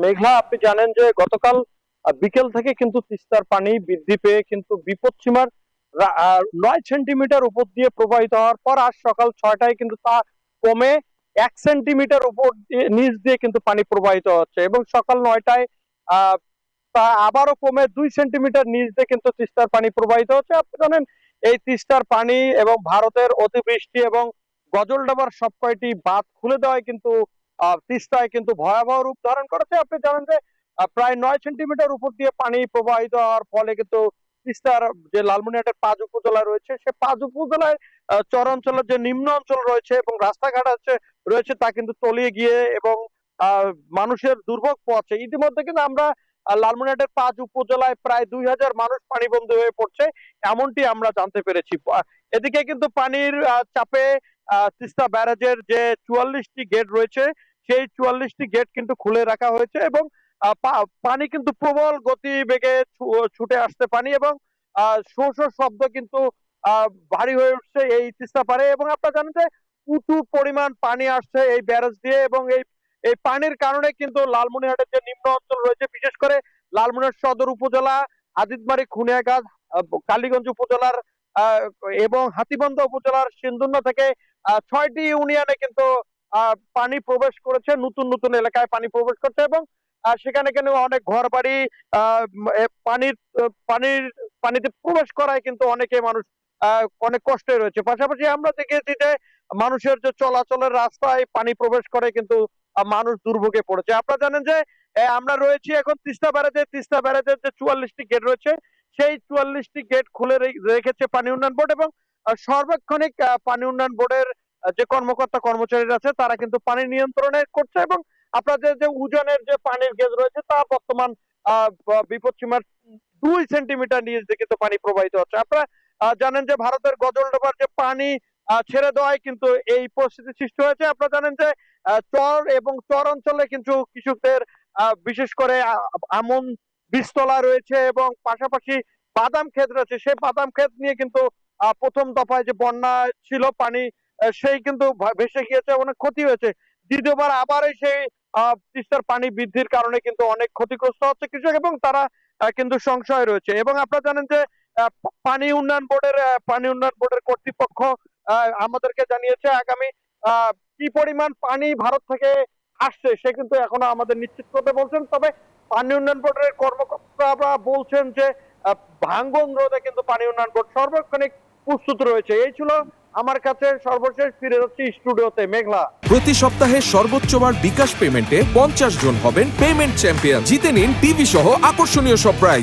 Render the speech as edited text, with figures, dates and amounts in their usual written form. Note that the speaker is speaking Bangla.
মেঘলা, আপনি জানেন যে গতকাল বিকেল থেকে কিন্তু তিস্তার পানি বৃদ্ধি পেয়ে কিন্তু বিপদসীমার 9 সেন্টিমিটার উপর দিয়ে প্রবাহিত হওয়ার পর আজ সকাল 6টায় কিন্তু তা কমে 1 সেন্টিমিটার উপর নিচ দিয়ে কিন্তু পানি প্রবাহিত হচ্ছে এবং সকাল 9টায় আহ তা আবারও কমে 2 সেন্টিমিটার নিচ দিয়ে কিন্তু তিস্তার পানি প্রবাহিত হচ্ছে। আপনি জানেন এই তিস্তার পানি এবং ভারতের অতিবৃষ্টি এবং গজলডোবার সব কয়টি বাঁধ খুলে দেওয়ায় কিন্তু তিস্তায় কিন্তু ভয়াবহ রূপ ধারণ করেছে। আপনি জানেন যে প্রায় 9 সেন্টিমিটার উপর দিয়ে পানি প্রবাহিত হওয়ার ফলে কিন্তু তিস্তার যে লালমনিরহাটের 5 উপজেলা রয়েছে সে 5 উপজেলায় চর অঞ্চলের যে নিম্ন অঞ্চল রয়েছে এবং রাস্তাঘাট রয়েছে তা কিন্তু তলিয়ে গিয়ে এবং মানুষের দুর্ভোগ পোহাচ্ছে। ইতিমধ্যে কিন্তু আমরা লালমনিরহাটের 5 উপজেলায় প্রায় 2000 মানুষ পানিবন্দী হয়ে পড়ছে, এমনটি আমরা জানতে পেরেছি। এদিকে কিন্তু পানির চাপে তিস্তা ব্যারাজের যে 44টি গেট রয়েছে সেই 44টি গেট কিন্তু খুলে রাখা হয়েছে এবং পানি কিন্তু প্রবল গতি বেগে ছুটে আসছে পানি এবং শো শো শব্দ কিন্তু ভারী হয়ে উঠছে এই তিস্তা পারে এবং আপনারা জানেন যে প্রচুর পরিমাণ পানি আসছে এই ব্যারাজ দিয়ে এবং এই এই পানির কারণে কিন্তু লালমনিরহাটের যে নিম্ন অঞ্চল রয়েছে, বিশেষ করে লালমনিরহাট সদর উপজেলা, আজিদবাড়ি, খুনিয়াগাঁও, কালীগঞ্জ উপজেলার এবং হাতীবান্ধা উপজেলার সিন্ধুন্না থেকে 6টি ইউনিয়নে কিন্তু পানি প্রবেশ করেছে, নতুন নতুন এলাকায় পানি প্রবেশ করছে এবং সেখানে কিন্তু অনেক ঘর বাড়ি পানির পানির পানিতে প্রবেশ করায় কিন্তু অনেকে মানুষ অনেক কষ্টে রয়েছে। পাশাপাশি আমরা দেখেছি যে মানুষের যে চলাচলের রাস্তায় পানি প্রবেশ করে কিন্তু মানুষ দুর্ভোগে পড়েছে। আপনারা জানেন যে আমরা রয়েছি এখন তিস্তা ব্যারাজের যে 44টি গেট রয়েছে সেই 44টি গেট খুলে রেখেছে পানি উন্নয়ন বোর্ড এবং সার্বক্ষণিক পানি উন্নয়ন বোর্ডের যে কর্মকর্তা কর্মচারীরা আছে তারা কিন্তু পানি নিয়ন্ত্রণে করছে এবং আপনাদের যে উজানের যে পানির গেজ রয়েছে তা বর্তমান বিপদসীমার 2 সেন্টিমিটার নিচ দিয়ে কিন্তু পানি প্রবাহিত হচ্ছে। আপনারা জানেন যে ভারতের গজলডোবার যে পানি ছেড়ে দেওয়ায় কিন্তু এই পরিস্থিতি সৃষ্টি হয়েছে। আপনারা জানেন যে চর এবং চর অঞ্চলে কিন্তু কৃষকদের বিশেষ করে আমন বীজতলা রয়েছে এবং পাশাপাশি বাদাম ক্ষেত রয়েছে, সেই বাদাম ক্ষেত নিয়ে কিন্তু প্রথম দফায় যে বন্যা ছিল পানি সেই কিন্তু ভেসে গিয়েছে, অনেক ক্ষতি হয়েছে। দ্বিতীয়বার আবার সেই তিস্তার পানি বৃদ্ধির কারণে কিন্তু অনেক ক্ষতিগ্রস্ত হচ্ছে কৃষক এবং তারা কিন্তু সংশয় রয়েছে এবং আপনারা জানেন যে পানি উন্নয়ন বোর্ডের কর্তৃপক্ষ আমাদেরকে জানিয়েছে আগামী কি পরিমাণ পানি ভারত থেকে আসছে সে কিন্তু এখনো আমাদের নিশ্চিত করতে বলছেন। তবে পানি উন্নয়ন বোর্ডের কর্মকর্তারা বলছেন যে ভাঙ্গন রোধে কিন্তু পানি উন্নয়ন বোর্ড সর্বক্ষণিক প্রস্তুত রয়েছে। এই ছিল আমার কাছে সর্বশেষ। ফিরে যাচ্ছি স্টুডিওতে। মেঘলা, প্রতি সপ্তাহে সর্বোচ্চবার বিকাশ পেমেন্টে 50 জন হবেন পেমেন্ট চ্যাম্পিয়ন। জিতে নিন টিভি সহ আকর্ষণীয় সব প্রাইজ।